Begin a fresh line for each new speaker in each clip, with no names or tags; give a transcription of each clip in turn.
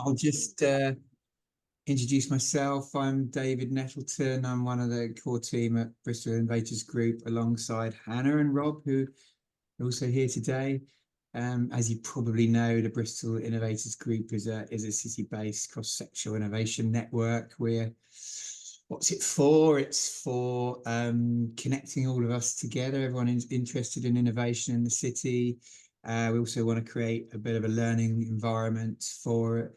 I'll just introduce myself. I'm David Nettleton. I'm one of the core team at Bristol Innovators Group alongside Hannah and Rob, who are also here today. As you probably know, the Bristol Innovators Group is a city-based cross-sectional innovation network. What's it for? It's for connecting all of us together. Everyone is interested in innovation in the city. We also want to create a bit of a learning environment for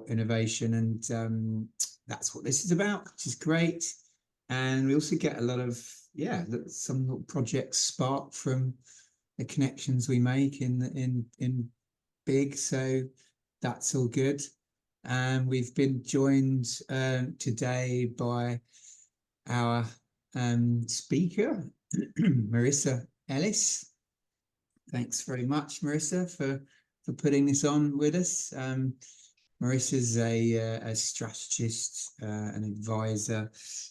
innovation, and that's what this is about, which is great. And we also get a lot of some projects spark from the connections we make in big, so that's all good. And we've been joined today by our speaker, Marissa Ellis. Thanks very much, Marissa, for putting this on with us. Marissa's a strategist, an advisor,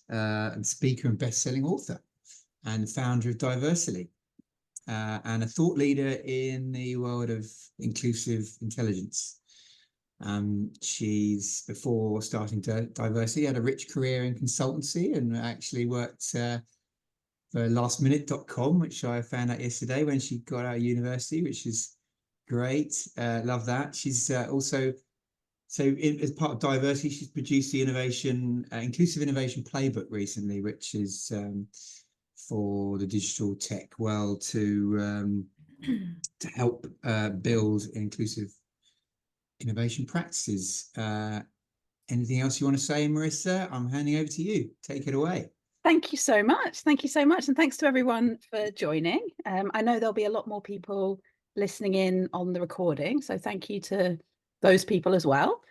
and speaker and best-selling author, and founder of Diversely, and a thought leader in the world of inclusive intelligence. She's, before starting Diversely, had a rich career in consultancy and actually worked for lastminute.com, which I found out yesterday when she got out of university, which is great. Love that. She's also, as part of Diversely, she's produced the inclusive innovation playbook recently, which is for the digital tech world to help build inclusive innovation practices. Anything else you want to say, Marissa? I'm handing over to you. Take it away.
Thank you so much. Thank you so much. And thanks to everyone for joining. I know there'll be a lot more people listening in on the recording, so thank you to those people as well.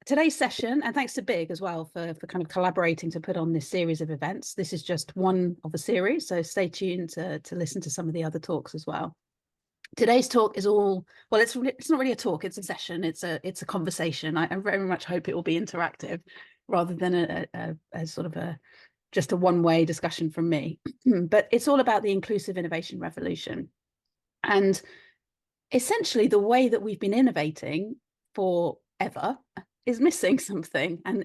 Today's session, and thanks to Big as well for kind of collaborating to put on this series of events. This is just one of a series, so stay tuned to listen to some of the other talks as well. Today's talk is all, well, it's not really a talk, it's a session, it's a conversation. I very much hope it will be interactive rather than a sort of just a one-way discussion from me. But it's all about the inclusive innovation revolution. And essentially the way that we've been innovating forever is missing something. And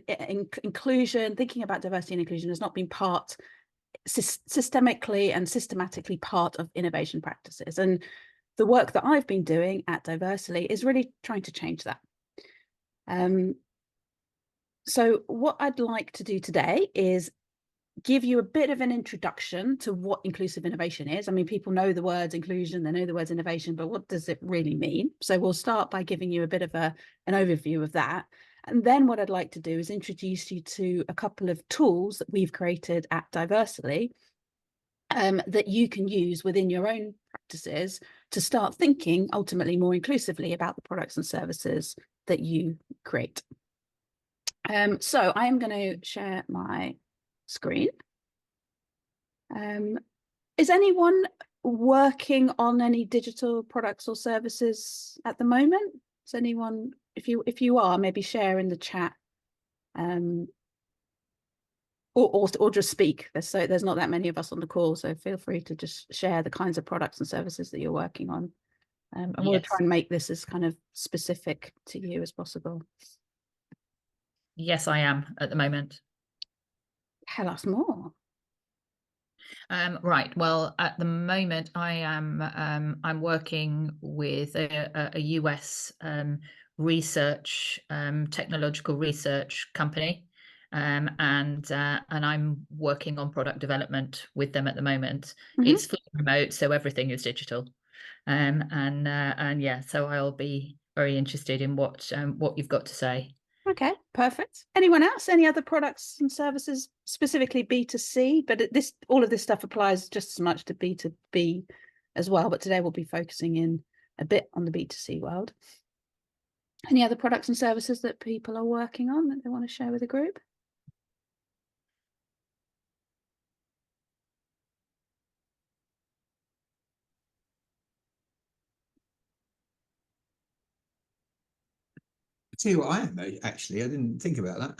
inclusion, thinking about diversity and inclusion has not been systemically and systematically part of innovation practices. And the work that I've been doing at Diversely is really trying to change that. So what I'd like to do today is give you a bit of an introduction to what inclusive innovation is. I mean, people know the words inclusion, they know the words innovation, but what does it really mean? So we'll start by giving you a bit of an overview of that. And then what I'd like to do is introduce you to a couple of tools that we've created at Diversely that you can use within your own practices to start thinking ultimately more inclusively about the products and services that you create. So I am going to share my screen. Is anyone working on any digital products or services at the moment? Is anyone, if you are, maybe share in the chat, or just speak. There's not that many of us on the call, so feel free to just share the kinds of products and services that you're working on. And we'll try and make this as kind of specific to you as possible.
Yes, I am at the moment.
Tell us more.
Right. Well, at the moment, I am I'm working with a US research technological research company, and I'm working on product development with them at the moment. It's fully remote, so everything is digital, and yeah, so I'll be very interested in what you've got to say.
Okay, perfect. Anyone else? Any other products and services, specifically B2C? But all of this stuff applies just as much to B2B as well. But today we'll be focusing in a bit on the B2C world. Any other products and services that people are working on that they want to share with the group?
Tell you what I am, actually. I didn't think about that.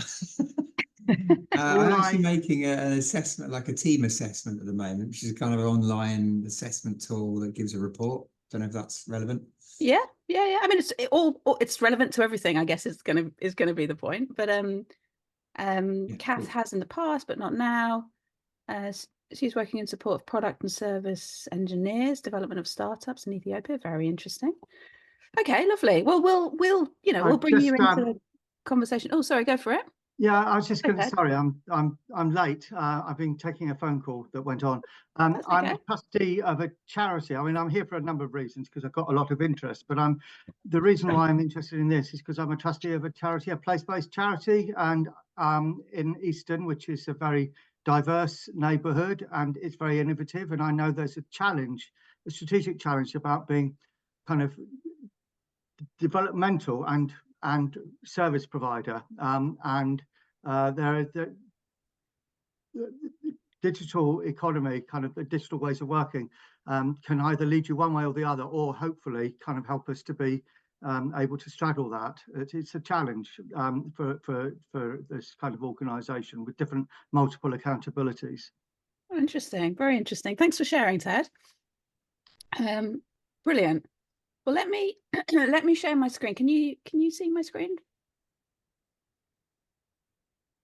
I'm actually making an assessment, like a team assessment at the moment, which is a kind of an online assessment tool that gives a report. Don't know if that's relevant.
Yeah. I mean, it's relevant to everything, I guess, is gonna be the point. But Kath
cool.
has in the past, but not now. She's working in support of product and service engineers, development of startups in Ethiopia. Very interesting. Okay, lovely. Well, we'll we'll bring you into the conversation. Oh, sorry, go for it.
Yeah, I was just going to.
Okay.
Sorry, I'm late. I've been taking a phone call that went on. I'm a trustee of a charity. I mean, I'm here for a number of reasons because I've got a lot of interest. But the reason why I'm interested in this is because I'm a trustee of a charity, a place-based charity, and in Easton, which is a very diverse neighbourhood, and it's very innovative. And I know there's a challenge, a strategic challenge about being kind of developmental and service provider, the digital economy, kind of the digital ways of working, can either lead you one way or the other, or hopefully kind of help us to be able to straddle that. It's a challenge for this kind of organisation with different multiple accountabilities.
Oh, interesting, very interesting. Thanks for sharing, Ted. Brilliant. Well, let me share my screen. Can you see my screen?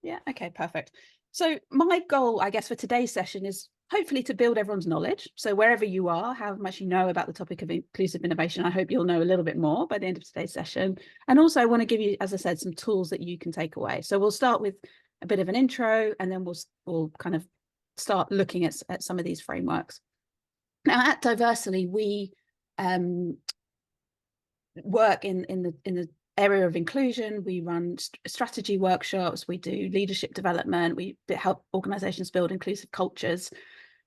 Yeah, okay, perfect. So my goal, I guess, for today's session is hopefully to build everyone's knowledge. So wherever you are, however much you know about the topic of inclusive innovation, I hope you'll know a little bit more by the end of today's session. And also I want to give you, as I said, some tools that you can take away. So we'll start with a bit of an intro, and then we'll kind of start looking at some of these frameworks. Now at Diversely, we work in the area of inclusion. We run strategy workshops, we do leadership development, we help organizations build inclusive cultures,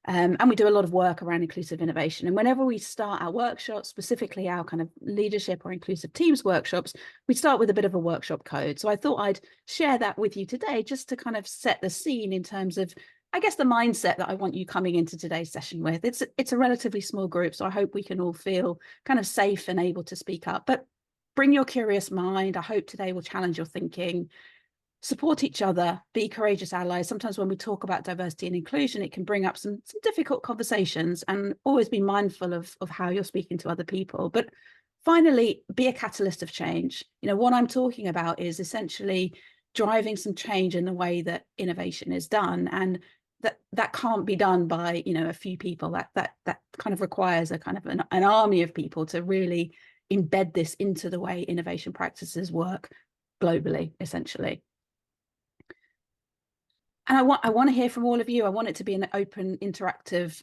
and we do a lot of work around inclusive innovation. And whenever we start our workshops, specifically our kind of leadership or inclusive teams workshops, we start with a bit of a workshop code. So I thought I'd share that with you today, just to kind of set the scene in terms of, I guess, the mindset that I want you coming into today's session with. It's a relatively small group, so I hope we can all feel kind of safe and able to speak up. But bring your curious mind. I hope today will challenge your thinking. Support each other, be courageous allies. Sometimes when we talk about diversity and inclusion, it can bring up some difficult conversations, and always be mindful of how you're speaking to other people. But finally, be a catalyst of change. You know, what I'm talking about is essentially driving some change in the way that innovation is done, and that can't be done by, you know, a few people. That kind of requires a kind of an army of people to really embed this into the way innovation practices work globally, essentially. And I want to hear from all of you. I want it to be an open, interactive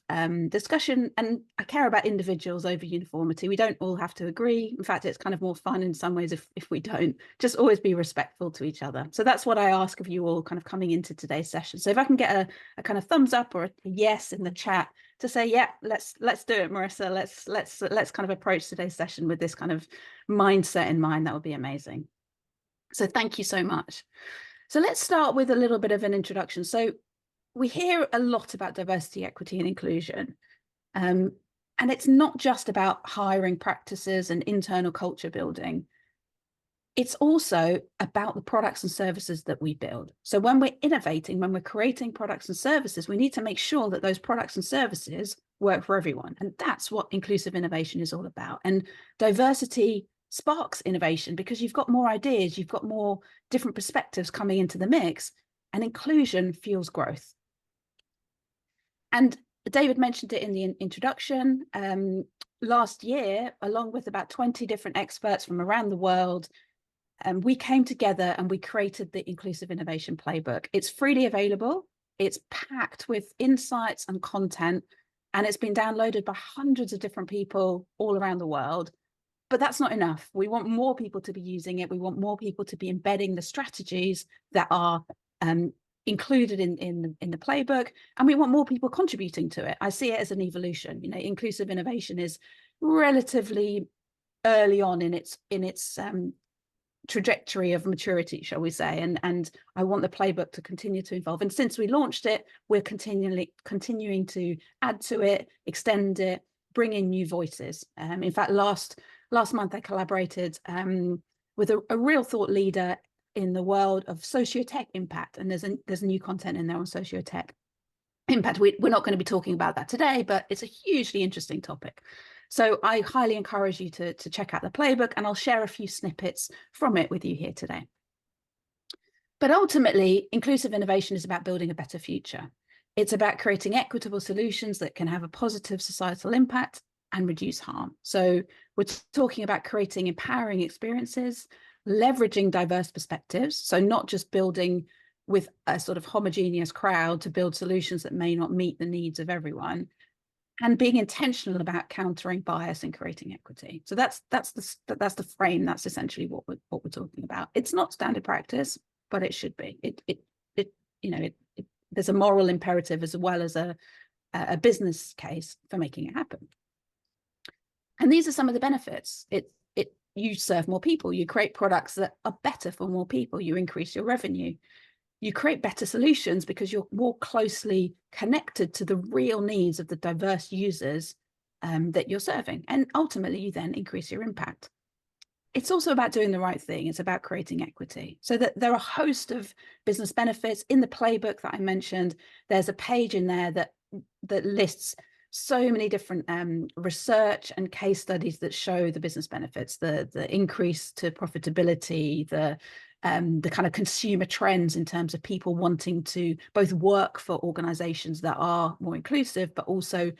discussion. And I care about individuals over uniformity. We don't all have to agree. In fact, it's kind of more fun in some ways if we don't. Just always be respectful to each other. So that's what I ask of you all kind of coming into today's session. So if I can get a kind of thumbs up or a yes in the chat to say, yeah, let's do it, Marissa. Let's kind of approach today's session with this kind of mindset in mind. That would be amazing. So thank you so much. So let's start with a little bit of an introduction. So we hear a lot about diversity, equity, and inclusion. And it's not just about hiring practices and internal culture building. It's also about the products and services that we build. So when we're innovating, when we're creating products and services, we need to make sure that those products and services work for everyone. And that's what inclusive innovation is all about. And diversity sparks innovation because you've got more ideas, you've got more different perspectives coming into the mix, and inclusion fuels growth. And David mentioned it in the introduction. Last year, along with about 20 different experts from around the world, we came together and we created the Inclusive Innovation Playbook. It's freely available. It's packed with insights and content, and it's been downloaded by hundreds of different people all around the world. But that's not enough. We want more people to be using it. We want more people to be embedding the strategies that are included in the playbook, and we want more people contributing to it. I see it as an evolution. You know, inclusive innovation is relatively early on in its trajectory of maturity, shall we say, and I want the playbook to continue to evolve. And since we launched it, we're continuing to add to it, extend it, bring in new voices. In fact, last month I collaborated with a real thought leader in the world of socio-tech impact, and there's new content in there on socio-tech impact. We're not going to be talking about that today, but it's a hugely interesting topic. So I highly encourage you to check out the playbook, and I'll share a few snippets from it with you here today. But ultimately, inclusive innovation is about building a better future. It's about creating equitable solutions that can have a positive societal impact and reduce harm. So we're talking about creating empowering experiences, leveraging diverse perspectives. So not just building with a sort of homogeneous crowd to build solutions that may not meet the needs of everyone, and being intentional about countering bias and creating equity. So that's the frame. That's essentially what we're talking about. It's not standard practice, but it should be. There's a moral imperative as well as a business case for making it happen. And these are some of the benefits. You serve more people. You create products that are better for more people. You increase your revenue. You create better solutions because you're more closely connected to the real needs of the diverse users that you're serving. And ultimately, you then increase your impact. It's also about doing the right thing. It's about creating equity. So that there are a host of business benefits in the playbook that I mentioned. There's a page in there that lists so many different research and case studies that show the business benefits, the increase to profitability, the kind of consumer trends in terms of people wanting to both work for organizations that are more inclusive, but also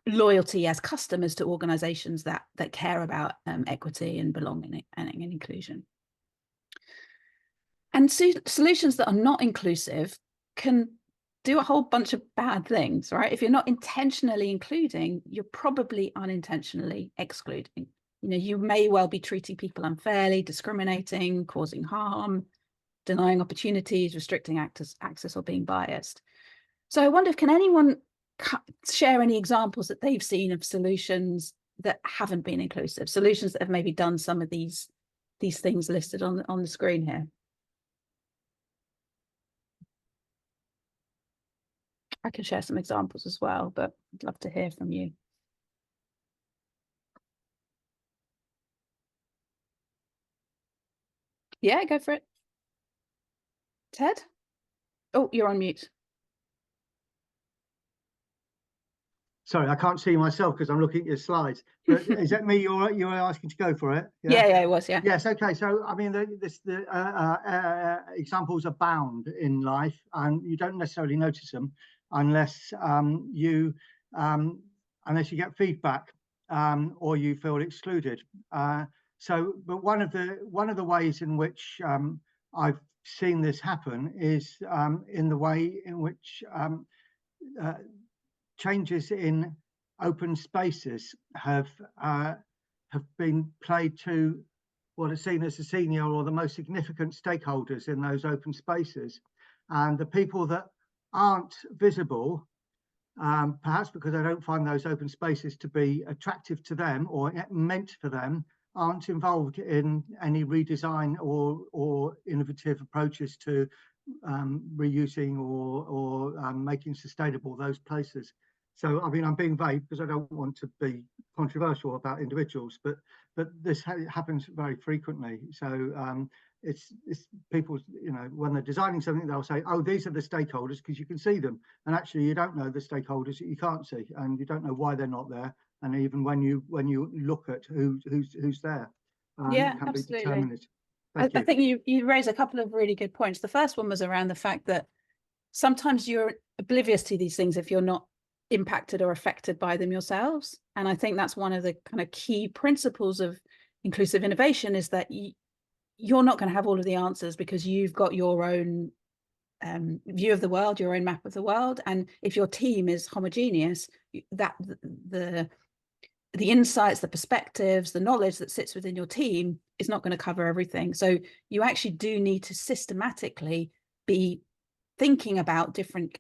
loyalty as customers to organizations that care about equity and belonging and inclusion. And solutions that are not inclusive can do a whole bunch of bad things, right? If you're not intentionally including, you're probably unintentionally excluding. You may well be treating people unfairly, discriminating, causing harm, denying opportunities, restricting access, or being biased. So I wonder, can anyone share any examples that they've seen of solutions that haven't been inclusive, solutions that have maybe done some of these things listed on the screen here? I can share some examples as well, but I'd love to hear from you. Yeah, go for it. Ted? Oh, you're on mute.
Sorry, I can't see myself because I'm looking at your slides. But is that me you're asking to go for it?
Yeah, it was, yeah.
Yes, okay. So, I mean, examples abound in life, and you don't necessarily notice them unless you get feedback or you feel excluded. But one of the ways in which I've seen this happen is in the way in which changes in open spaces have been played to what is seen as the senior or the most significant stakeholders in those open spaces, and the people that aren't visible, perhaps because they don't find those open spaces to be attractive to them or meant for them, aren't involved in any redesign or innovative approaches to reusing or making sustainable those places. So, I mean, I'm being vague because I don't want to be controversial about individuals, but this happens very frequently. So it's people, when they're designing something, they'll say, oh, these are the stakeholders, because you can see them. And actually, you don't know the stakeholders that you can't see, and you don't know why they're not there. And even when you look at who's there,
yeah,
it can
absolutely.
be determined.
I think you raise a couple of really good points. The first one was around the fact that sometimes you're oblivious to these things if you're not impacted or affected by them yourselves. And I think that's one of the kind of key principles of inclusive innovation, is that you're not going to have all of the answers because you've got your own view of the world, your own map of the world. And if your team is homogeneous, that the insights, the perspectives, the knowledge that sits within your team is not going to cover everything. So you actually do need to systematically be thinking about different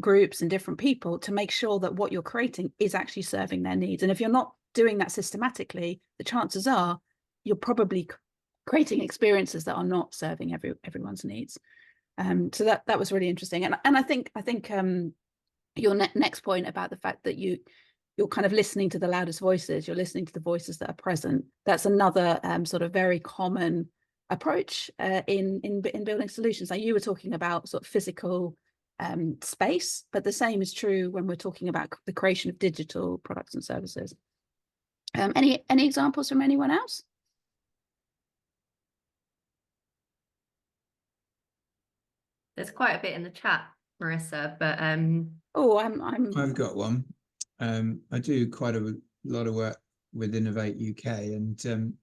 groups and different people to make sure that what you're creating is actually serving their needs. And if you're not doing that systematically, the chances are you're probably creating experiences that are not serving everyone's needs. So that was really interesting. And I think your next point about the fact that you're kind of listening to the loudest voices, you're listening to the voices that are present. That's another sort of very common approach in building solutions. Like you were talking about sort of physical space, but the same is true when we're talking about the creation of digital products and services. Any examples from anyone else?
There's quite a bit in the chat, Marissa, but
Oh,
I've got one. I do quite a lot of work with Innovate UK, and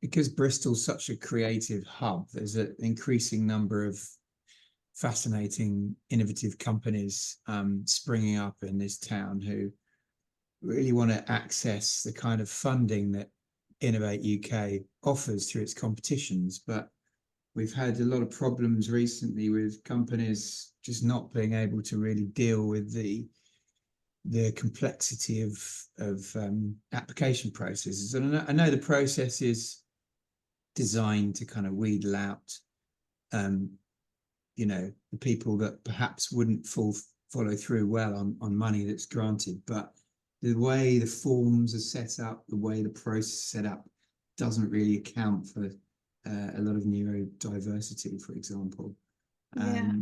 because Bristol's such a creative hub, there's an increasing number of fascinating, innovative companies springing up in this town who really want to access the kind of funding that Innovate UK offers through its competitions. But we've had a lot of problems recently with companies just not being able to really deal with the complexity of application processes. And I know the process is designed to kind of wheedle out the people that perhaps wouldn't follow through well on money that's granted, but the way the forms are set up, the way the process is set up, doesn't really account for a lot of neurodiversity, for example.
Yeah.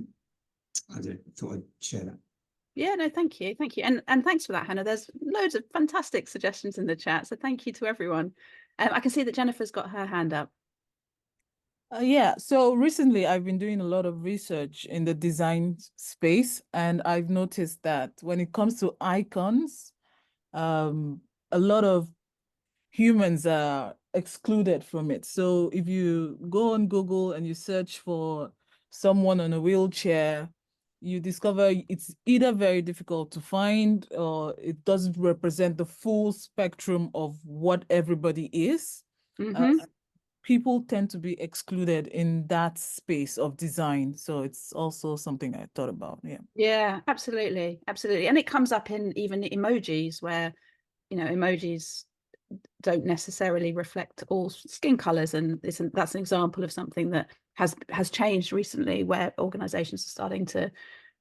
I thought I'd share that.
Yeah, no, thank you, and thanks for that, Hannah. There's loads of fantastic suggestions in the chat, so thank you to everyone. I can see that Jennifer's got her hand up.
Yeah, so recently I've been doing a lot of research in the design space, and I've noticed that when it comes to icons, a lot of humans are excluded from it. So if you go on Google and you search for someone on a wheelchair, you discover it's either very difficult to find or it doesn't represent the full spectrum of what everybody is. People tend to be excluded in that space of design. So it's also something I thought about.
Yeah, absolutely. And it comes up in even emojis where, emojis don't necessarily reflect all skin colors. And that's an example of something that has changed recently, where organizations are starting to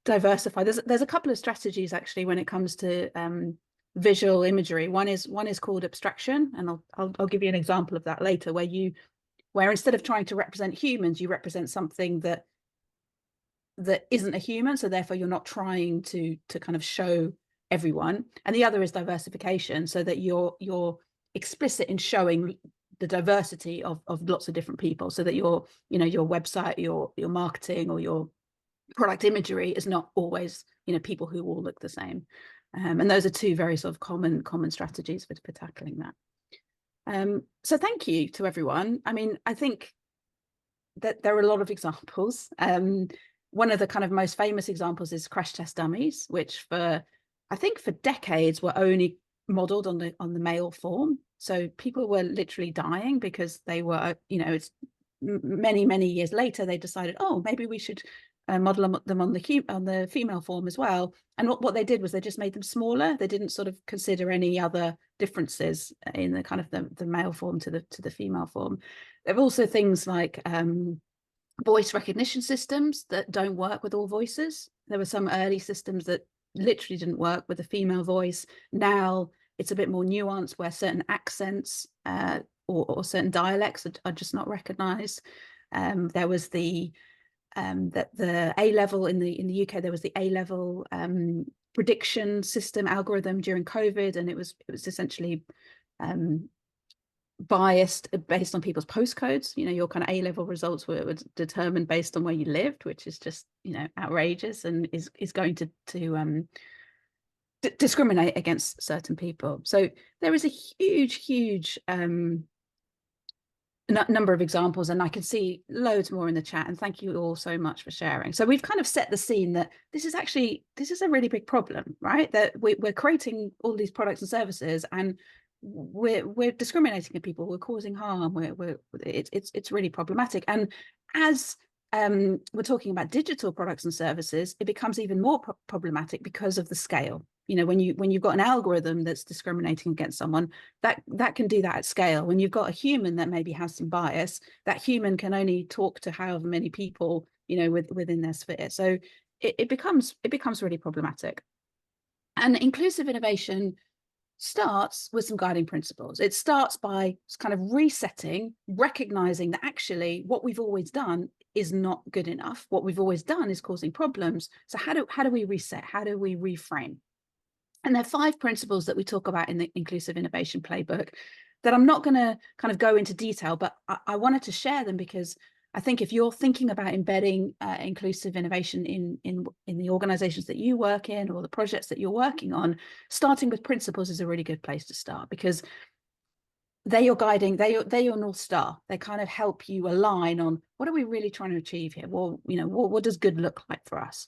diversify. There's a couple of strategies actually when it comes to visual imagery. One is called abstraction, and I'll give you an example of that later, where instead of trying to represent humans, you represent something that isn't a human, so therefore you're not trying to kind of show everyone. And the other is diversification, so that you're explicit in showing the diversity of lots of different people, so that your website, your marketing, or your product imagery is not always people who all look the same. And those are two very sort of common strategies for tackling that. So thank you to everyone. I mean, I think that there are a lot of examples. One of the kind of most famous examples is crash test dummies, which I think for decades were only modeled on the male form. So people were literally dying because they were, it's many years later they decided, oh, maybe we should model them on the female form as well. And what they did was they just made them smaller. They didn't sort of consider any other differences in the kind of the male form to the female form. There are also things like voice recognition systems that don't work with all voices. There were some early systems that literally didn't work with a female voice. Now it's a bit more nuanced, where certain accents or certain dialects are just not recognized. There was the A-level in the UK. There was the A-level prediction system algorithm during COVID, and it was essentially biased based on people's postcodes. Your kind of A-level results were determined based on where you lived, which is just outrageous, and is going to discriminate against certain people. So there is a huge number of examples, and I can see loads more in the chat, and thank you all so much for sharing. So we've kind of set the scene that this is a really big problem, right? That we're creating all these products and services, and we're discriminating at people, we're causing harm, it's really problematic. And as we're talking about digital products and services, it becomes even more problematic because of the scale. When you've got an algorithm that's discriminating against someone, that can do that at scale. When you've got a human that maybe has some bias, that human can only talk to however many people within their sphere. So it becomes really problematic. And inclusive innovation starts with some guiding principles. It starts by kind of resetting, recognizing that actually what we've always done is not good enough. What we've always done is causing problems. So how do we reset? How do we reframe? And there are 5 principles that we talk about in the Inclusive Innovation Playbook that I'm not going to kind of go into detail, but I wanted to share them because I think if you're thinking about embedding inclusive innovation in the organizations that you work in or the projects that you're working on, starting with principles is a really good place to start, because they're your guiding, they're your North Star. They kind of help you align on what are we really trying to achieve here? Well, you know, what does good look like for us?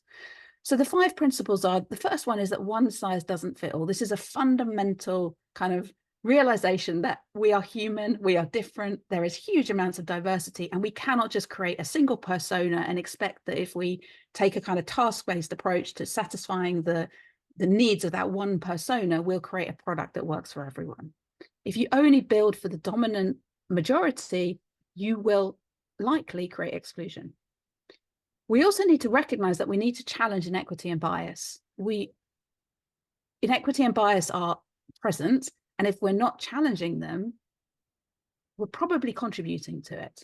So the 5 principles are, the first one is that one size doesn't fit all. This is a fundamental kind of realization that we are human, we are different, there is huge amounts of diversity, and we cannot just create a single persona and expect that if we take a kind of task-based approach to satisfying the needs of that one persona, we'll create a product that works for everyone. If you only build for the dominant majority, you will likely create exclusion. We also need to recognize that we need to challenge inequity and bias. Inequity and bias are present, and if we're not challenging them, we're probably contributing to it.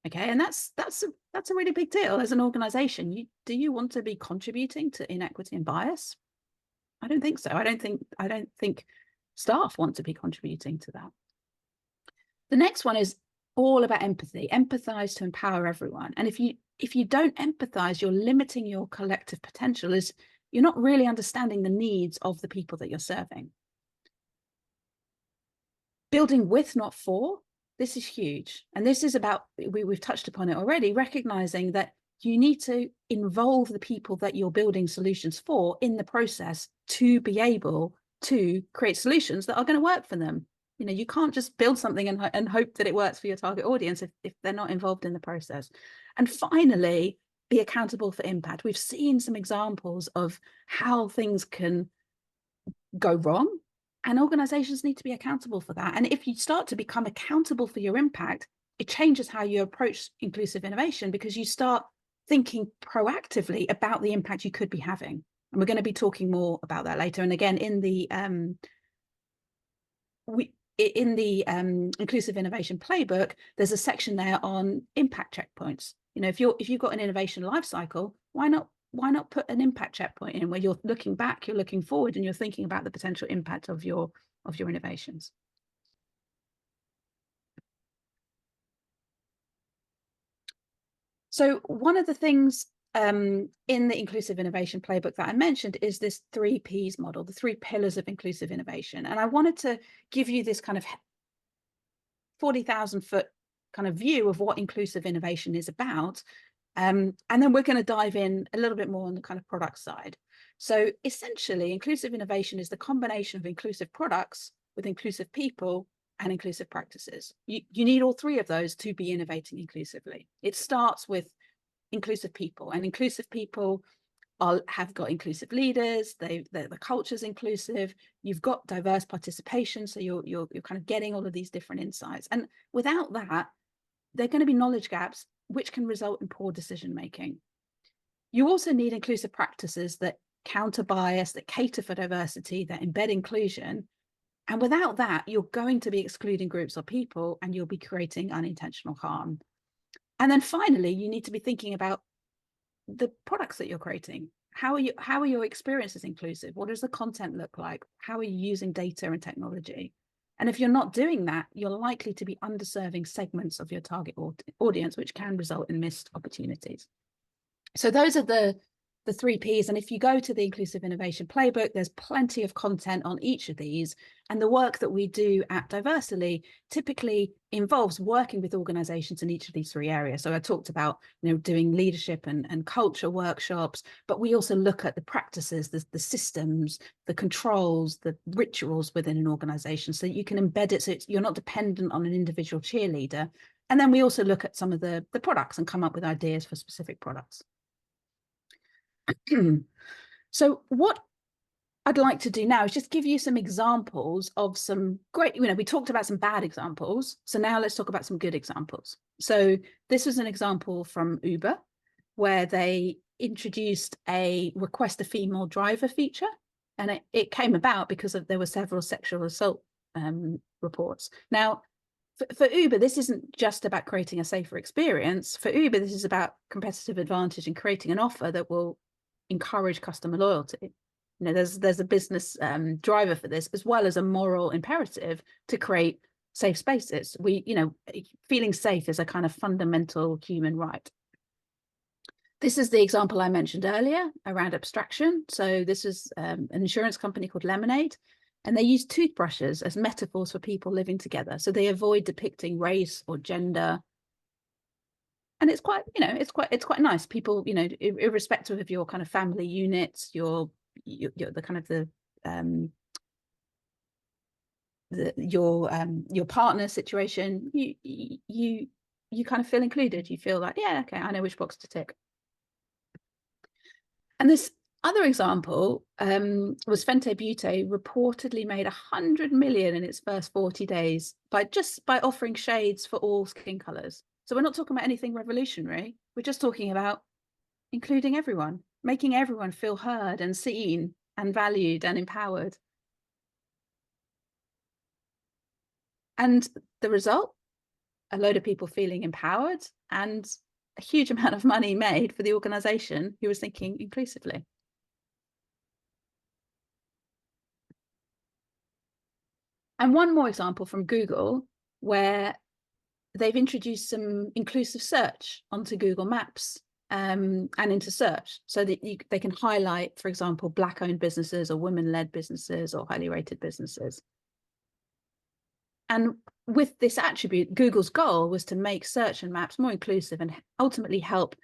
Okay, and that's a really big deal as an organization. Do you want to be contributing to inequity and bias? I don't think so. I don't think staff want to be contributing to that. The next one is all about empathy. Empathize to empower everyone. And if you don't empathize, you're limiting your collective potential, as you're not really understanding the needs of the people that you're serving. Building with, not for, this is huge. And this is about, we've touched upon it already, recognizing that you need to involve the people that you're building solutions for in the process to be able to create solutions that are going to work for them. You know, you can't just build something and hope that it works for your target audience if they're not involved in the process. And finally, be accountable for impact. We've seen some examples of how things can go wrong, and organizations need to be accountable for that. And if you start to become accountable for your impact, it changes how you approach inclusive innovation, because you start thinking proactively about the impact you could be having. And we're going to be talking more about that later. And again, in the Inclusive Innovation Playbook, there's a section there on impact checkpoints. You know, if you've got an innovation life cycle, why not put an impact checkpoint in where you're looking back, you're looking forward, and you're thinking about the potential impact of your innovations. So one of the things in the Inclusive Innovation Playbook that I mentioned is this 3 Ps model, the 3 pillars of inclusive innovation. And I wanted to give you this kind of 40,000 foot kind of view of what inclusive innovation is about. And then we're going to dive in a little bit more on the kind of product side. So essentially, inclusive innovation is the combination of inclusive products with inclusive people and inclusive practices. You need all 3 of those to be innovating inclusively. It starts with inclusive people, and inclusive people have got inclusive leaders. The culture's inclusive. You've got diverse participation, so you're kind of getting all of these different insights. And without that, there are going to be knowledge gaps, which can result in poor decision making. You also need inclusive practices that counter bias, that cater for diversity, that embed inclusion. And without that, you're going to be excluding groups or people, and you'll be creating unintentional harm. And then finally, you need to be thinking about the products that you're creating. How are your experiences inclusive? What does the content look like? How are you using data and technology? And if you're not doing that, you're likely to be underserving segments of your target audience, which can result in missed opportunities. So those are the 3 Ps. And if you go to the Inclusive Innovation Playbook, there's plenty of content on each of these. And the work that we do at Diversely typically involves working with organizations in each of these 3 areas. So I talked about, you know, doing leadership and culture workshops, but we also look at the practices, the systems, the controls, the rituals within an organization, so that you can embed it so you're not dependent on an individual cheerleader. And then we also look at some of the products and come up with ideas for specific products. So what I'd like to do now is just give you some examples of some great, you know, we talked about some bad examples. So now let's talk about some good examples. So this was an example from Uber, where they introduced a request a female driver feature. And it came about because there were several sexual assault reports. Now, for Uber, this isn't just about creating a safer experience. For Uber, this is about competitive advantage and creating an offer that will encourage customer loyalty. You know, there's a business driver for this, as well as a moral imperative to create safe spaces. You know, feeling safe is a kind of fundamental human right. This is the example I mentioned earlier around abstraction. So this is an insurance company called Lemonade, and they use toothbrushes as metaphors for people living together. So they avoid depicting race or gender. And it's quite, you know, it's quite nice. People, you know, irrespective of your kind of family units, your the kind of your partner situation, you kind of feel included. You feel like, yeah, okay, I know which box to tick. And this other example was Fenty Beauty reportedly made 100 million in its first 40 days by offering shades for all skin colors. So we're not talking about anything revolutionary. We're just talking about including everyone, making everyone feel heard and seen and valued and empowered. And the result, a load of people feeling empowered and a huge amount of money made for the organization who was thinking inclusively. And one more example from Google, where they've introduced some inclusive search onto Google Maps and into search, so that they can highlight, for example, Black-owned businesses or women-led businesses or highly rated businesses. And with this attribute, Google's goal was to make search and maps more inclusive and ultimately help,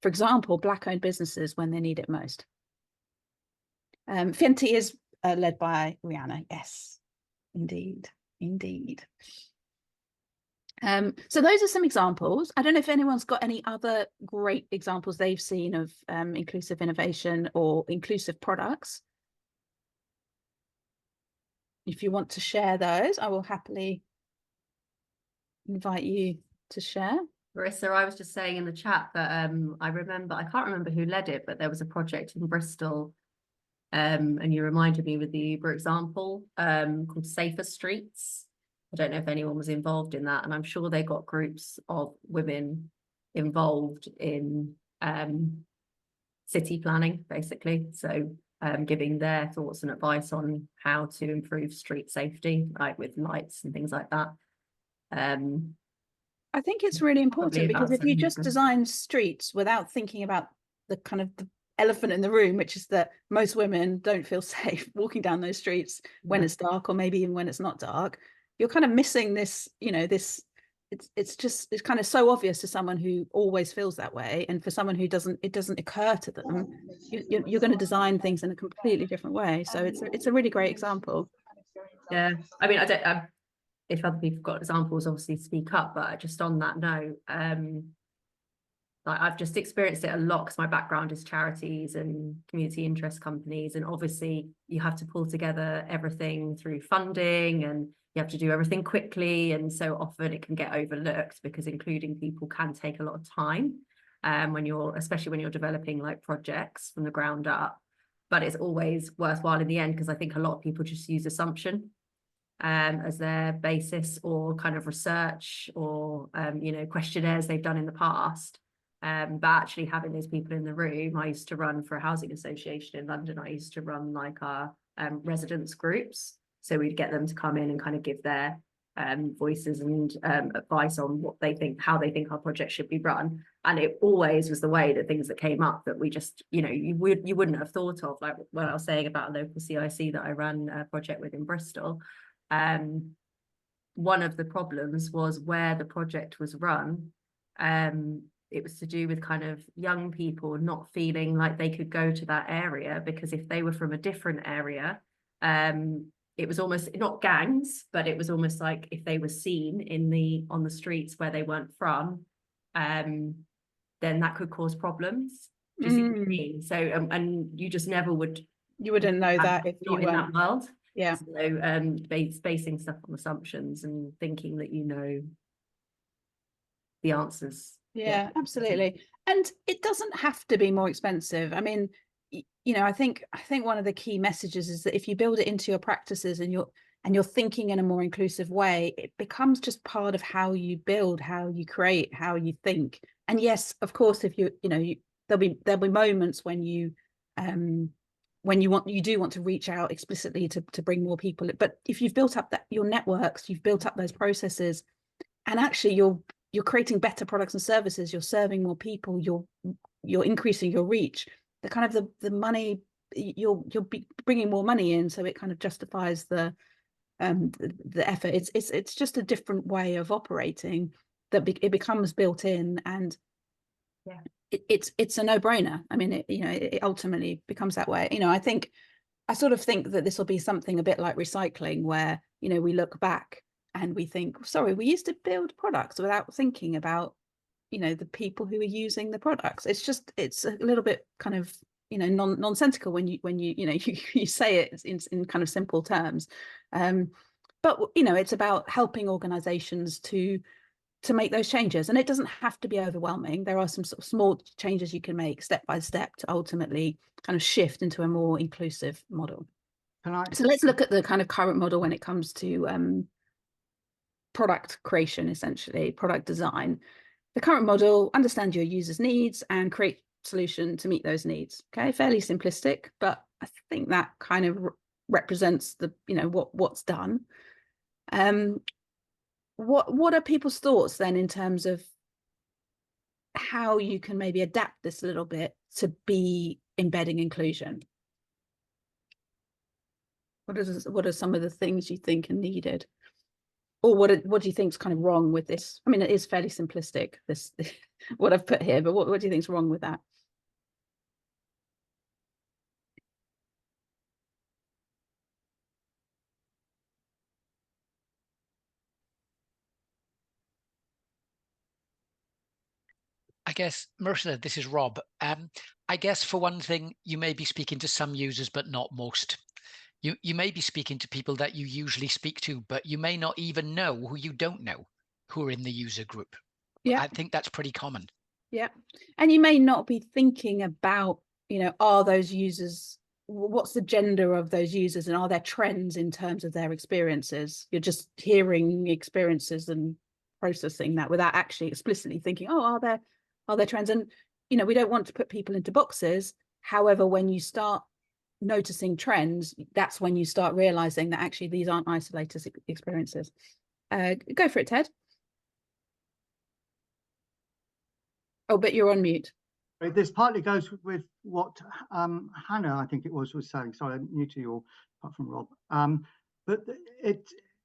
for example, Black-owned businesses when they need it most. Fenty is led by Rihanna. Yes, indeed, indeed. So those are some examples. I don't know if anyone's got any other great examples they've seen of inclusive innovation or inclusive products. If you want to share those, I will happily invite you to share.
Marissa, I was just saying in the chat that I can't remember who led it, but there was a project in Bristol, and you reminded me with the Uber example, called Safer Streets. I don't know if anyone was involved in that, and I'm sure they got groups of women involved in city planning, basically. So giving their thoughts and advice on how to improve street safety, like with lights and things like that.
I think it's really important, because if you just design streets without thinking about the kind of the elephant in the room, which is that most women don't feel safe walking down those streets when it's dark, or maybe even when it's not dark, you're kind of missing this, you know, this, it's kind of so obvious to someone who always feels that way, and for someone who it doesn't occur to them, you're going to design things in a completely different way. So it's a really great example.
Yeah, I mean, I don't, if other people have got examples, obviously speak up, but just on that note, like I've just experienced it a lot, because my background is charities and community interest companies, and obviously you have to pull together everything through funding, and you have to do everything quickly, and so often it can get overlooked, because including people can take a lot of time, especially when you're developing like projects from the ground up. But it's always worthwhile in the end, because I think a lot of people just use assumption as their basis, or kind of research, or you know, questionnaires they've done in the past. But actually having those people in the room, I used to run for a housing association in London. I used to run like our residents groups. So we'd get them to come in and kind of give their voices and advice on what they think, how they think our project should be run. And it always was the way that things that came up that we just, you know, you wouldn't have thought of, like what I was saying about a local CIC that I ran a project with in Bristol. One of the problems was where the project was run. It was to do with kind of young people not feeling like they could go to that area, because if they were from a different area, it was almost not gangs, but it was almost like if they were seen on the streets where they weren't from, then that could cause problems. Do you see what I mean? So and you just never would. You wouldn't know that if you weren't in that world. Yeah. So basing stuff on assumptions and thinking that you know the answers.
Yeah, absolutely. And it doesn't have to be more expensive. I mean, you know, I think one of the key messages is that if you build it into your practices and you're thinking in a more inclusive way, it becomes just part of how you build, how you create, how you think. And yes, of course, if there'll be moments when you when you do want to reach out explicitly to bring more people. But if you've built up your networks, you've built up those processes, and actually you're creating better products and services, you're serving more people, you're increasing your reach, the kind of the money, you'll be bringing more money in, so it kind of justifies the effort. It's just a different way of operating that it becomes built in, and
yeah,
it's a no-brainer. I mean, it ultimately becomes that way. I sort of think that this will be something a bit like recycling, where we look back and we think, sorry, we used to build products without thinking about the people who are using the products. It's a little bit kind of nonsensical when you say it in kind of simple terms, but it's about helping organizations to make those changes, and it doesn't have to be overwhelming. There are some sort of small changes you can make step by step to ultimately kind of shift into a more inclusive model. So let's look at the kind of current model when it comes to product creation, essentially product design. The current model: understand your users' needs and create solution to meet those needs. Okay, fairly simplistic, but I think that kind of represents the what's done. What are people's thoughts then in terms of how you can maybe adapt this a little bit to be embedding inclusion? What are some of the things you think are needed, or what do you think is kind of wrong with this? I mean, it is fairly simplistic, this what I've put here, but what do you think is wrong with that?
I guess, Marissa, this is Rob. I guess for one thing, you may be speaking to some users, but not most. You may be speaking to people that you usually speak to, but you may not even know who you don't know who are in the user group. Yeah, I think that's pretty common. Yeah,
and you may not be thinking about, are those users, what's the gender of those users, and are there trends in terms of their experiences? You're just hearing experiences and processing that without actually explicitly thinking, oh, are there trends? And we don't want to put people into boxes. However, when you start noticing trends, that's when you start realizing that actually these aren't isolated experiences. Go for it, Ted. Oh, but you're on mute.
This partly goes with what Hannah, I think it was saying. Sorry, I'm new to you, apart from Rob. But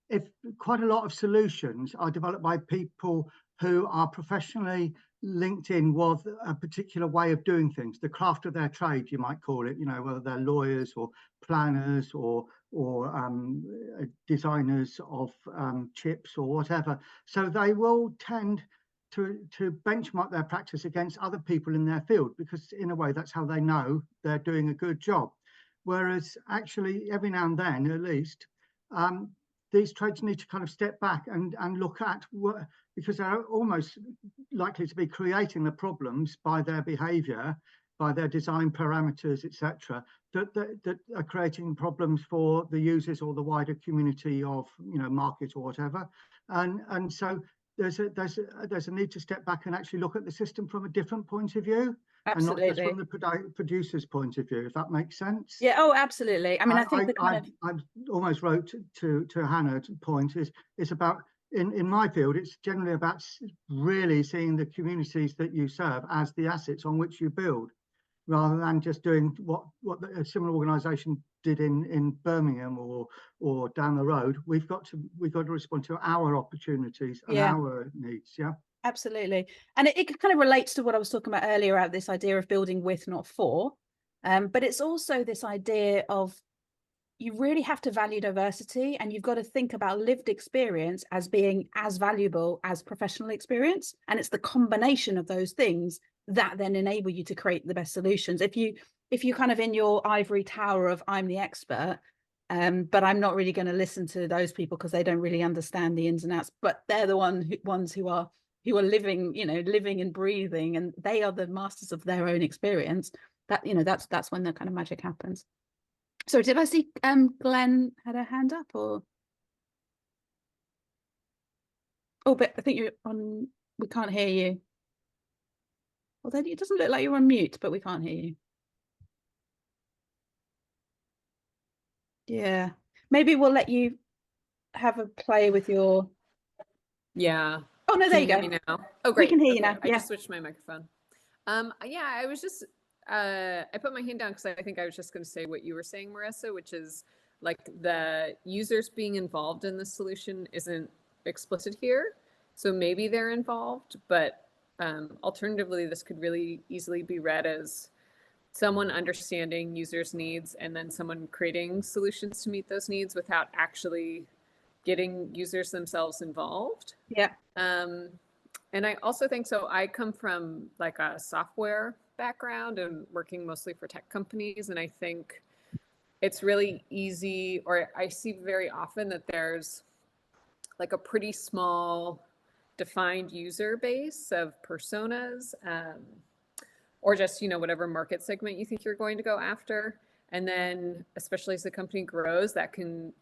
if quite a lot of solutions are developed by people who are professionally linked in with a particular way of doing things, the craft of their trade, you might call it, whether they're lawyers or planners or designers of chips or whatever. So they will tend to benchmark their practice against other people in their field, because in a way that's how they know they're doing a good job. Whereas actually every now and then, at least, these trades need to kind of step back and look at what, because they're almost likely to be creating the problems by their behavior, by their design parameters, etc., that are creating problems for the users or the wider community of market or whatever. And so there's a need to step back and actually look at the system from a different point of view.
Absolutely.
And not just from the producer's point of view, if that makes sense.
Yeah. Oh, absolutely. I mean, I think
I almost wrote to Hannah's point is about in my field, it's generally about really seeing the communities that you serve as the assets on which you build, rather than just doing what a similar organisation did in Birmingham or down the road. We've got to respond to our opportunities and our needs. Yeah.
Absolutely. And it kind of relates to what I was talking about earlier about this idea of building with, not for. But it's also this idea of you really have to value diversity, and you've got to think about lived experience as being as valuable as professional experience. And it's the combination of those things that then enable you to create the best solutions. If you kind of in your ivory tower of I'm the expert, but I'm not really going to listen to those people because they don't really understand the ins and outs, but they're the ones who are living, living and breathing, and they are the masters of their own experience. That, that's when the kind of magic happens. So did I see Glenn had her hand up, or? Oh, but I think you're on, we can't hear you. Although it doesn't look like you're on mute, but we can't hear you. Yeah, maybe we'll let you have a play with your.
Yeah.
Oh no,
Can
there
you
you
hear
go.
me now? Oh,
We
great.
can hear you
Okay,
now.
I
Yeah.
just switched my microphone. Yeah, I was just, I put my hand down because I think I was just going to say what you were saying, Marissa, which is like the users being involved in the solution isn't explicit here. So maybe they're involved, but alternatively, this could really easily be read as someone understanding users' needs and then someone creating solutions to meet those needs without actually getting users themselves involved.
Yeah.
And I also think so. I come from like a software background and working mostly for tech companies. And I think it's really easy, or I see very often that there's like a pretty small defined user base of personas, or just, you know, whatever market segment you think you're going to go after. And then, especially as the company grows, that can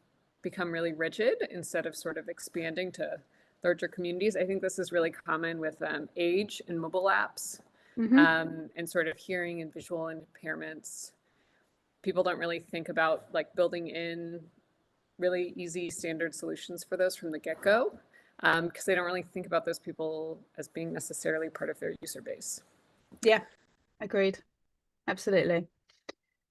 become really rigid instead of sort of expanding to larger communities. I think this is really common with age and mobile apps, and sort of hearing and visual impairments. People don't really think about like building in really easy standard solutions for those from the get-go, because they don't really think about those people as being necessarily part of their user base.
Yeah, agreed. Absolutely.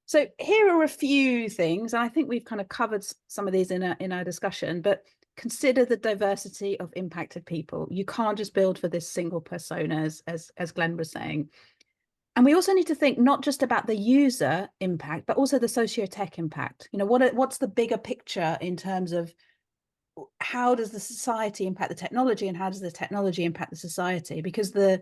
So here are a few things, and I think we've kind of covered some of these in our discussion, but consider the diversity of impacted people. You can't just build for this single persona, as Glenn was saying. And we also need to think not just about the user impact, but also the socio-tech impact. You know, what's the bigger picture in terms of how does the society impact the technology, and how does the technology impact the society? Because the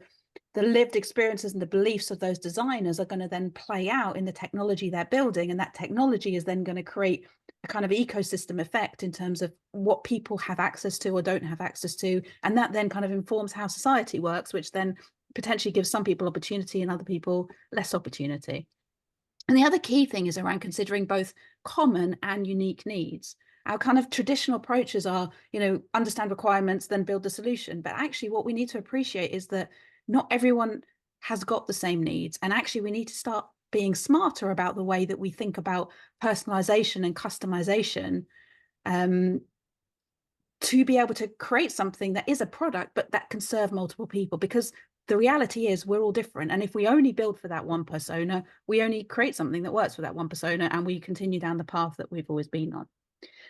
lived experiences and the beliefs of those designers are going to then play out in the technology they're building, and that technology is then going to create a kind of ecosystem effect in terms of what people have access to or don't have access to, and that then kind of informs how society works, which then potentially gives some people opportunity and other people less opportunity. And the other key thing is around considering both common and unique needs. Our kind of traditional approaches are, you know, understand requirements, then build the solution. But actually what we need to appreciate is that not everyone has got the same needs. And actually we need to start being smarter about the way that we think about personalization and customization, to be able to create something that is a product, but that can serve multiple people. Because the reality is we're all different. And if we only build for that one persona, we only create something that works for that one persona, and we continue down the path that we've always been on.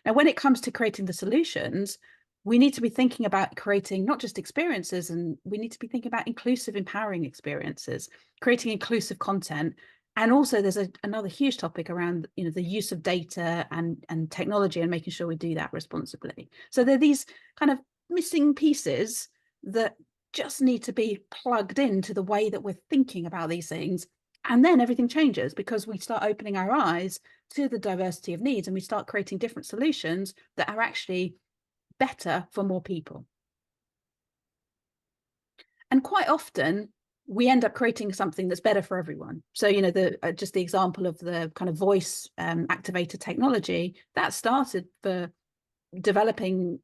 Now, when it comes to creating the solutions, we need to be thinking about creating not just experiences, and we need to be thinking about inclusive, empowering experiences, creating inclusive content. And also there's another huge topic around, you know, the use of data and technology, and making sure we do that responsibly. So there are these kind of missing pieces that just need to be plugged into the way that we're thinking about these things. And then everything changes, because we start opening our eyes to the diversity of needs, and we start creating different solutions that are actually better for more people. And quite often we end up creating something that's better for everyone. So, you know, just the example of the kind of voice activator technology that started for developing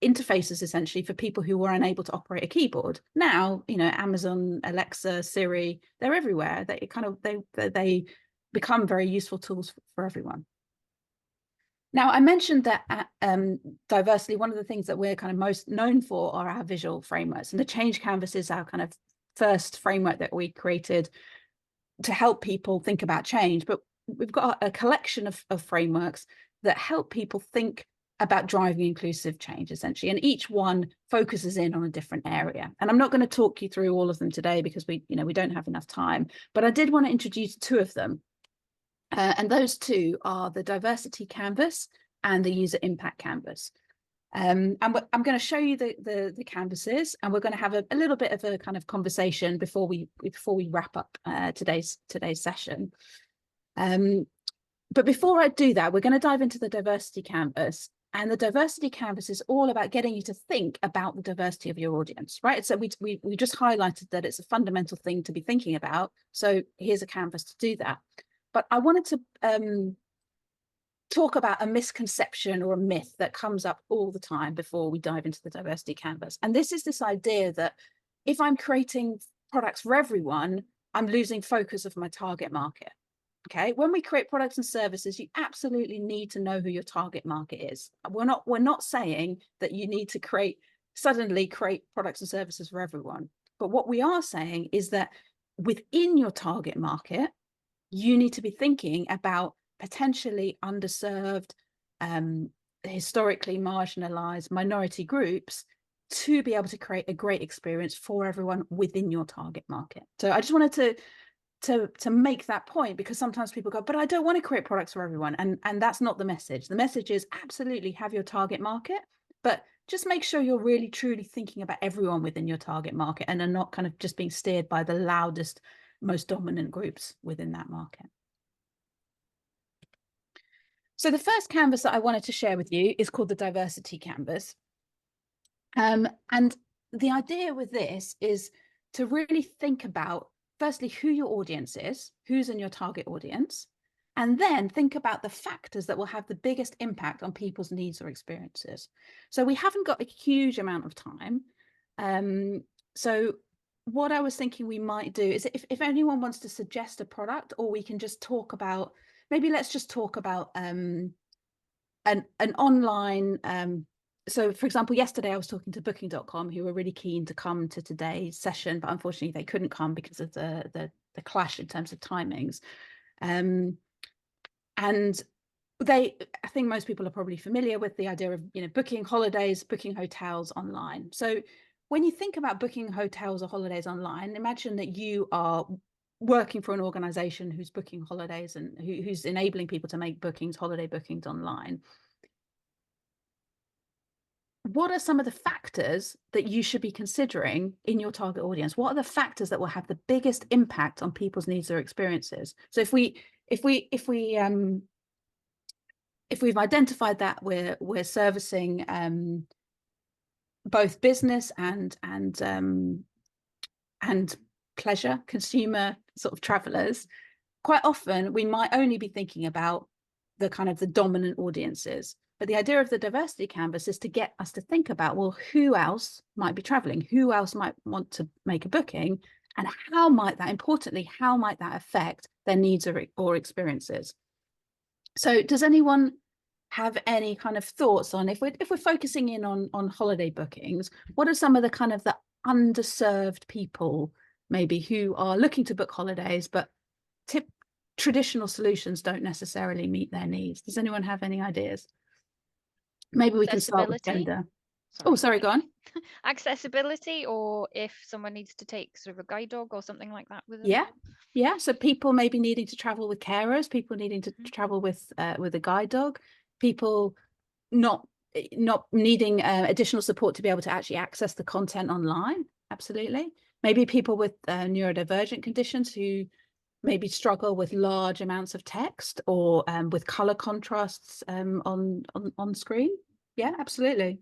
interfaces essentially for people who were unable to operate a keyboard. Now, you know, Amazon, Alexa, Siri, they're everywhere. They become very useful tools for everyone. Now, I mentioned that diversity, one of the things that we're kind of most known for are our visual frameworks, and the change canvas is our kind of first framework that we created to help people think about change. But we've got a collection of frameworks that help people think about driving inclusive change, essentially, and each one focuses in on a different area. And I'm not going to talk you through all of them today because we don't have enough time, but I did want to introduce two of them. And those two are the diversity canvas and the user impact canvas. And I'm going to show you the canvases, and we're going to have a little bit of a kind of conversation before we wrap up today's session. But before I do that, we're going to dive into the diversity canvas. And the diversity canvas is all about getting you to think about the diversity of your audience, right? So we just highlighted that it's a fundamental thing to be thinking about. So here's a canvas to do that. But I wanted to talk about a misconception or a myth that comes up all the time before we dive into the diversity canvas. And this is this idea that if I'm creating products for everyone, I'm losing focus of my target market. Okay, when we create products and services, you absolutely need to know who your target market is. We're not saying that you need to suddenly create products and services for everyone. But what we are saying is that within your target market, you need to be thinking about potentially underserved, historically marginalized minority groups to be able to create a great experience for everyone within your target market. So I just wanted to make that point, because sometimes people go, but I don't want to create products for everyone, and that's not the message. The message is absolutely have your target market, but just make sure you're really truly thinking about everyone within your target market and are not kind of just being steered by the loudest, most dominant groups within that market. So the first canvas that I wanted to share with you is called the diversity canvas. And the idea with this is to really think about, firstly, who your audience is, who's in your target audience, and then think about the factors that will have the biggest impact on people's needs or experiences. So we haven't got a huge amount of time. So what I was thinking we might do is if anyone wants to suggest a product, or we can just talk about, maybe let's just talk about an online, so for example, yesterday I was talking to booking.com, who were really keen to come to today's session, but unfortunately they couldn't come because of the clash in terms of timings. And I think most people are probably familiar with the idea of, booking holidays, booking hotels online. So when you think about booking hotels or holidays online, imagine that you are working for an organization who's booking holidays and who's enabling people to make holiday bookings online. What are some of the factors that you should be considering in your target audience? What are the factors that will have the biggest impact on people's needs or experiences? So if we've identified that we're servicing both business and pleasure, consumer sort of travelers, quite often we might only be thinking about the kind of the dominant audiences. But the idea of the diversity canvas is to get us to think about, well, who else might be traveling? Who else might want to make a booking? And how might that affect their needs or experiences? So does anyone have any kind of thoughts on, if we're focusing in on holiday bookings, what are some of the kind of the underserved people maybe who are looking to book holidays, but traditional solutions don't necessarily meet their needs? Does anyone have any ideas? Maybe we can start with gender. Oh, sorry, go on.
Accessibility, or if someone needs to take sort of a guide dog or something like that with them.
Yeah. So people maybe needing to travel with carers, people needing to travel with a guide dog, people not needing additional support to be able to actually access the content online. Absolutely. Maybe people with neurodivergent conditions who maybe struggle with large amounts of text or with color contrasts on screen. Yeah, absolutely.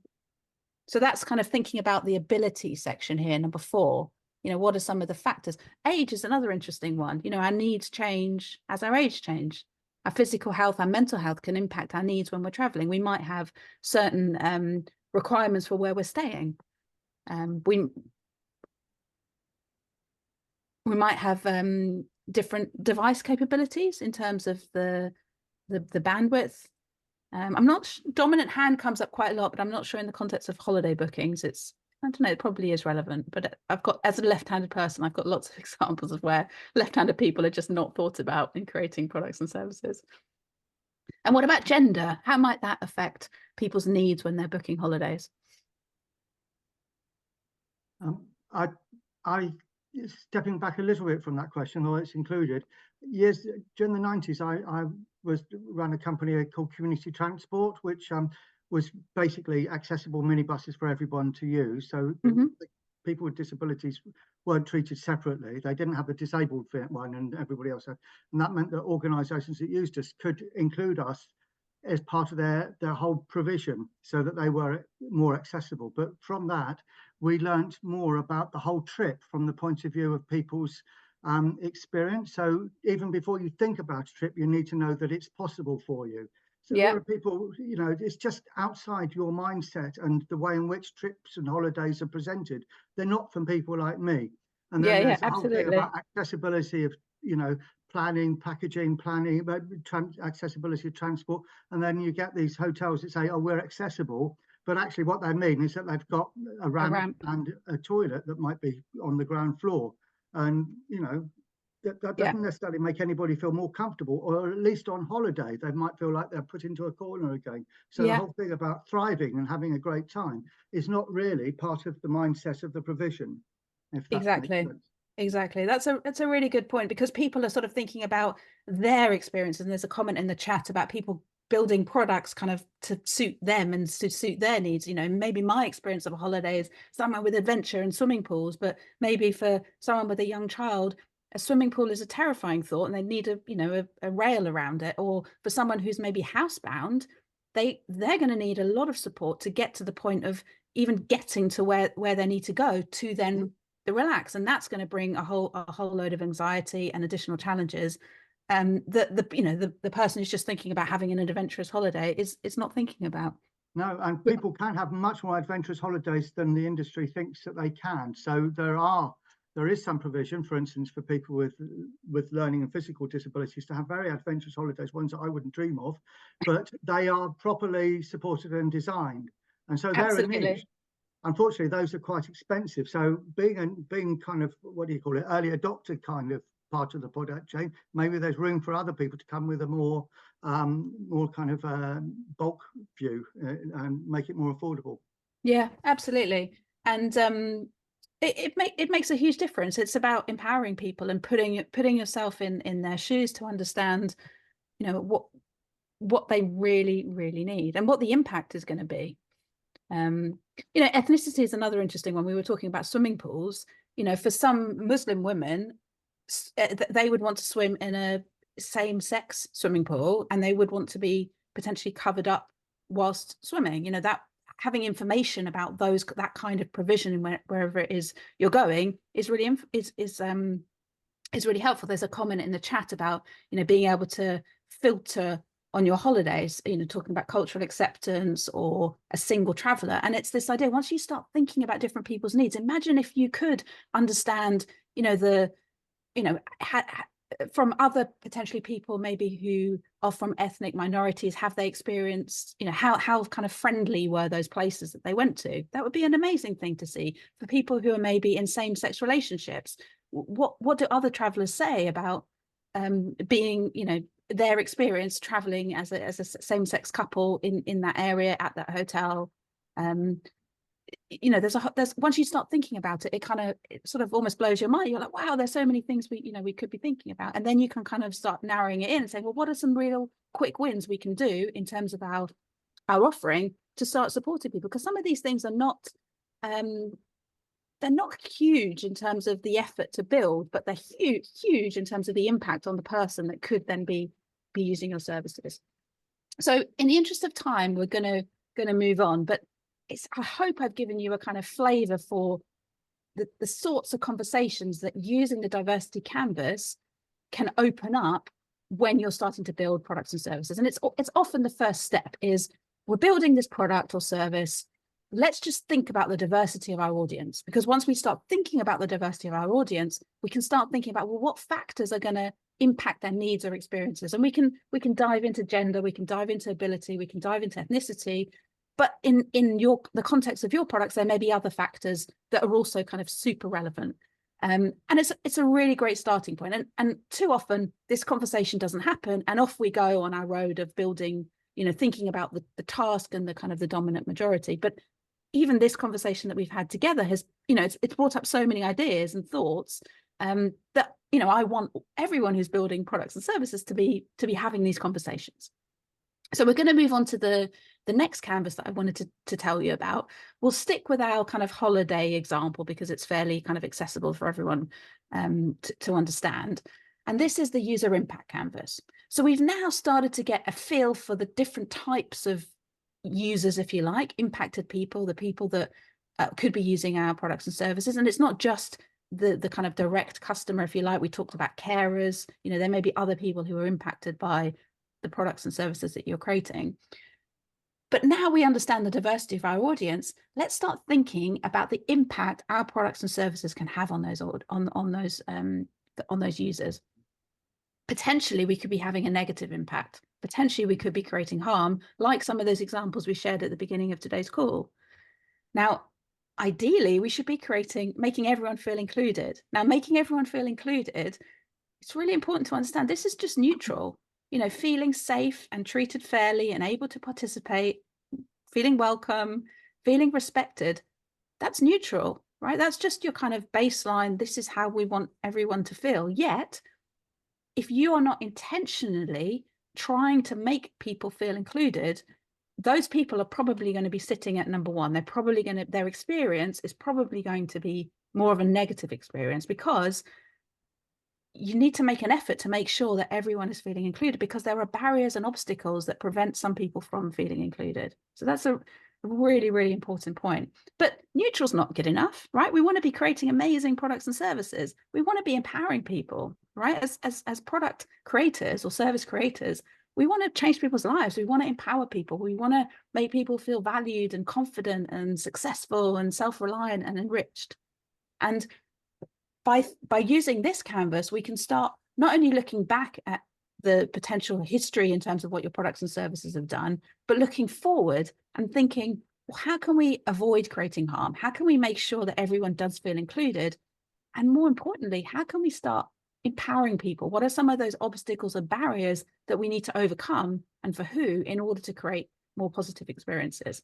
So that's kind of thinking about the ability section here, number 4. What are some of the factors? Age is another interesting one. Our needs change as our age change. Our physical health, our mental health can impact our needs when we're traveling. We might have certain requirements for where we're staying. We might have different device capabilities in terms of the bandwidth. I'm not dominant hand comes up quite a lot, but I'm not sure in the context of holiday bookings. I don't know, it probably is relevant, but I've got, as a left-handed person, I've got lots of examples of where left-handed people are just not thought about in creating products and services. And what about gender? How might that affect people's needs when they're booking holidays?
I stepping back a little bit from that question, although it's included. Yes, during the 90s, I ran a company called Community Transport, which was basically accessible minibuses for everyone to use. So people with disabilities weren't treated separately. They didn't have a disabled one and everybody else had. And that meant that organisations that used us could include us as part of their whole provision so that they were more accessible. But from that, we learnt more about the whole trip from the point of view of people's experience. So even before you think about a trip, you need to know that it's possible for you. So there are people, it's just outside your mindset and the way in which trips and holidays are presented. They're not from people like me. And then there's the whole thing about accessibility of, planning, packaging, planning, but accessibility of transport. And then you get these hotels that say, oh, we're accessible. But actually what they mean is that they've got a ramp and a toilet that might be on the ground floor. And, you know, that doesn't necessarily make anybody feel more comfortable, or at least on holiday, they might feel like they're put into a corner again. So the whole thing about thriving and having a great time is not really part of the mindset of the provision. If that makes sense.
Exactly. That's a really good point, because people are sort of thinking about their experience. And there's a comment in the chat about people building products kind of to suit them and to suit their needs. You know, maybe my experience of a holiday is somewhere with adventure and swimming pools, but maybe for someone with a young child, a swimming pool is a terrifying thought and they need a rail around it. Or for someone who's maybe housebound, they're going to need a lot of support to get to the point of even getting to where they need to go to then the relax. And that's going to bring a whole load of anxiety and additional challenges that the person who's just thinking about having an adventurous holiday is not thinking about.
No, and people can have much more adventurous holidays than the industry thinks that they can. So there is some provision, for instance, for people with learning and physical disabilities to have very adventurous holidays, ones that I wouldn't dream of, but they are properly supported and designed. And so they're a niche. Unfortunately, those are quite expensive. So being kind of, what do you call it, early adopter kind of part of the product chain, maybe there's room for other people to come with a more kind of bulk view and make it more affordable. Yeah,
absolutely. And it makes a huge difference. It's about empowering people and putting yourself in their shoes to understand, you know, what they really need and what the impact is going to be. You know, ethnicity is another interesting one. We were talking about swimming pools. You know, for some Muslim women, they would want to swim in a same-sex swimming pool, and they would want to be potentially covered up whilst swimming. You know, that having information about that kind of provision wherever it is you're going is really really helpful. There's a comment in the chat about, you know, being able to filter on your holidays, you know, talking about cultural acceptance or a single traveler. And it's this idea, once you start thinking about different people's needs, imagine if you could understand, you know, from other potentially people maybe who are from ethnic minorities, have they experienced, you know, how kind of friendly were those places that they went to? That would be an amazing thing to see. For people who are maybe in same-sex relationships, what do other travelers say about being, you know, their experience traveling as a same-sex couple in that area at that hotel? You know, there's once you start thinking about it, it sort of almost blows your mind. You're like, wow, there's so many things we could be thinking about. And then you can kind of start narrowing it in and say, well, what are some real quick wins we can do in terms of our offering to start supporting people? Because some of these things are not they're not huge in terms of the effort to build, but they're huge in terms of the impact on the person that could then be using your services. So in the interest of time, we're gonna move on, but I hope I've given you a kind of flavor for the sorts of conversations that using the diversity canvas can open up when you're starting to build products and services. And it's often the first step is, we're building this product or service. Let's just think about the diversity of our audience, because once we start thinking about the diversity of our audience, we can start thinking about, well, what factors are going to impact their needs or experiences? And we can dive into gender, we can dive into ability, we can dive into ethnicity. But in the context of your products, there may be other factors that are also kind of super relevant. And it's a really great starting point. And too often this conversation doesn't happen, and off we go on our road of building, you know, thinking about the task and the kind of the dominant majority. But even this conversation that we've had together has, you know, it's brought up so many ideas and thoughts that, you know, I want everyone who's building products and services to be having these conversations. So we're going to move on to the next canvas that I wanted to tell you about. We'll stick with our kind of holiday example because it's fairly kind of accessible for everyone to understand. And this is the user impact canvas. So we've now started to get a feel for the different types of users, if you like, impacted people, the people that could be using our products and services. And it's not just the kind of direct customer, if you like. We talked about carers. You know, there may be other people who are impacted by the products and services that you're creating. But now we understand the diversity of our audience, let's start thinking about the impact our products and services can have on those users. potentially we could be having a negative impact. Potentially we could be creating harm, like some of those examples we shared at the beginning of today's call. Now, ideally, we should be making everyone feel included. Now, making everyone feel included, it's really important to understand this is just neutral. You know, feeling safe and treated fairly and able to participate, feeling welcome, feeling respected, that's neutral, right? That's just your kind of baseline. This is how we want everyone to feel. Yet, if you are not intentionally trying to make people feel included, those people are probably going to be sitting at number one. Their experience is probably going to be more of a negative experience, because you need to make an effort to make sure that everyone is feeling included, because there are barriers and obstacles that prevent some people from feeling included. So that's a really, really important point. But neutral's not good enough, right? We want to be creating amazing products and services. We want to be empowering people, right? As product creators or service creators, we want to change people's lives. We want to empower people. We want to make people feel valued and confident and successful and self-reliant and enriched. And by using this canvas, we can start not only looking back at the potential history in terms of what your products and services have done, but looking forward and thinking, well, how can we avoid creating harm? How can we make sure that everyone does feel included? And more importantly, how can we start empowering people? What are some of those obstacles and barriers that we need to overcome, and for who, in order to create more positive experiences?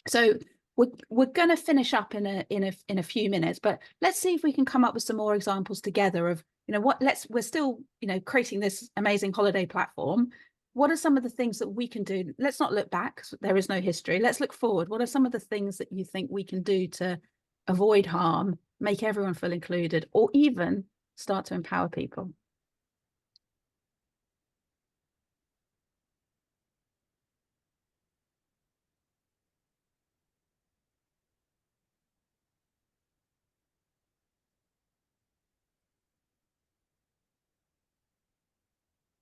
So we're going to finish up in a few minutes, but let's see if we can come up with some more examples together of, you know, we're still, you know, creating this amazing holiday platform. What are some of the things that we can do? Let's not look back, there is no history. Let's look forward. What are some of the things that you think we can do to avoid harm, make everyone feel included, or even start to empower people?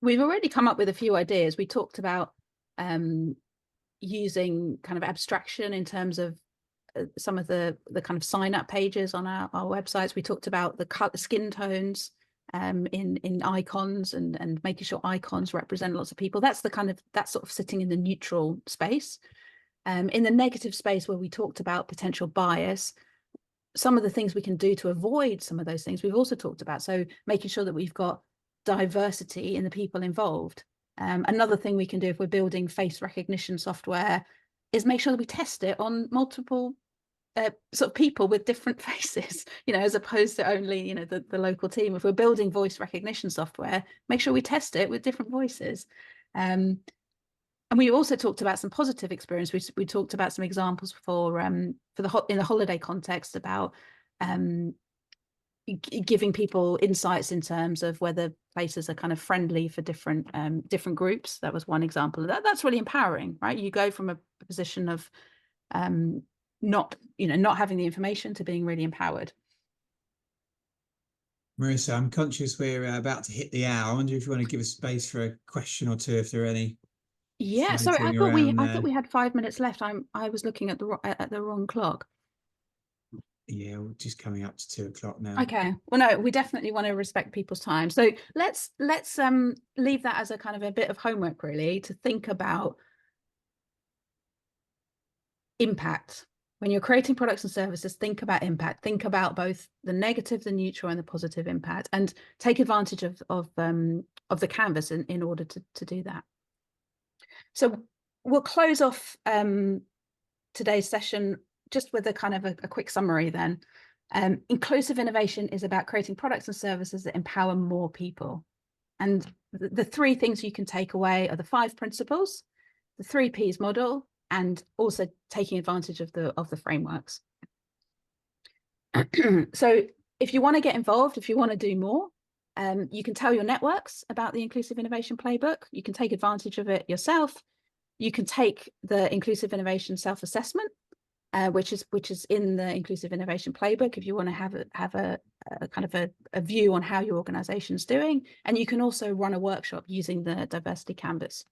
We've already come up with a few ideas. We talked about using kind of abstraction in terms of some of the kind of sign up pages on our websites. We talked about the skin tones in icons and making sure icons represent lots of people. That's sort of sitting in the neutral space. In the negative space, where we talked about potential bias, some of the things we can do to avoid some of those things we've also talked about. So making sure that we've got diversity in the people involved. Another thing we can do if we're building face recognition software is make sure that we test it on multiple sort of people with different faces, you know, as opposed to only, you know, the local team. If we're building voice recognition software, make sure we test it with different voices. And we also talked about some positive experience. We talked about some examples in the holiday context about giving people insights in terms of whether places are kind of friendly for different groups. That was one example of that. That's really empowering, right? You go from a position of not having the information to being really empowered.
Marissa, I'm conscious we're about to hit the hour. I wonder if you want to give us space for a question or two, if there are any.
Yeah, sorry, I thought we had 5 minutes left. I was looking at the wrong clock.
Yeah, we're just coming up to 2 o'clock now.
Okay. Well, no, we definitely want to respect people's time. So let's leave that as a kind of a bit of homework, really, to think about impact. When you're creating products and services, think about impact. Think about both the negative, the neutral, and the positive impact, and take advantage of the canvas in order to do that. So we'll close off today's session just with a kind of a quick summary then. Inclusive innovation is about creating products and services that empower more people. And the 3 things you can take away are the 5 principles, the 3 Ps model, and also taking advantage of the frameworks. So if you want to get involved, if you want to do more, you can tell your networks about the Inclusive Innovation Playbook. You can take advantage of it yourself. You can take the Inclusive Innovation self-assessment, which is in the Inclusive Innovation Playbook, if you want to have a kind of a view on how your organization is doing. And you can also run a workshop using the Diversity Canvas.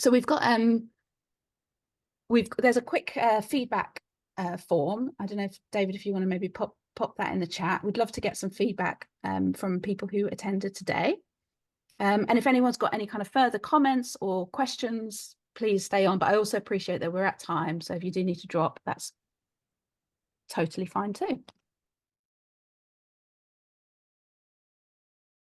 So we've got there's a quick feedback form. I don't know if David, if you want to maybe pop that in the chat. We'd love to get some feedback from people who attended today. And if anyone's got any kind of further comments or questions, please stay on. But I also appreciate that we're at time. So if you do need to drop, that's totally fine too.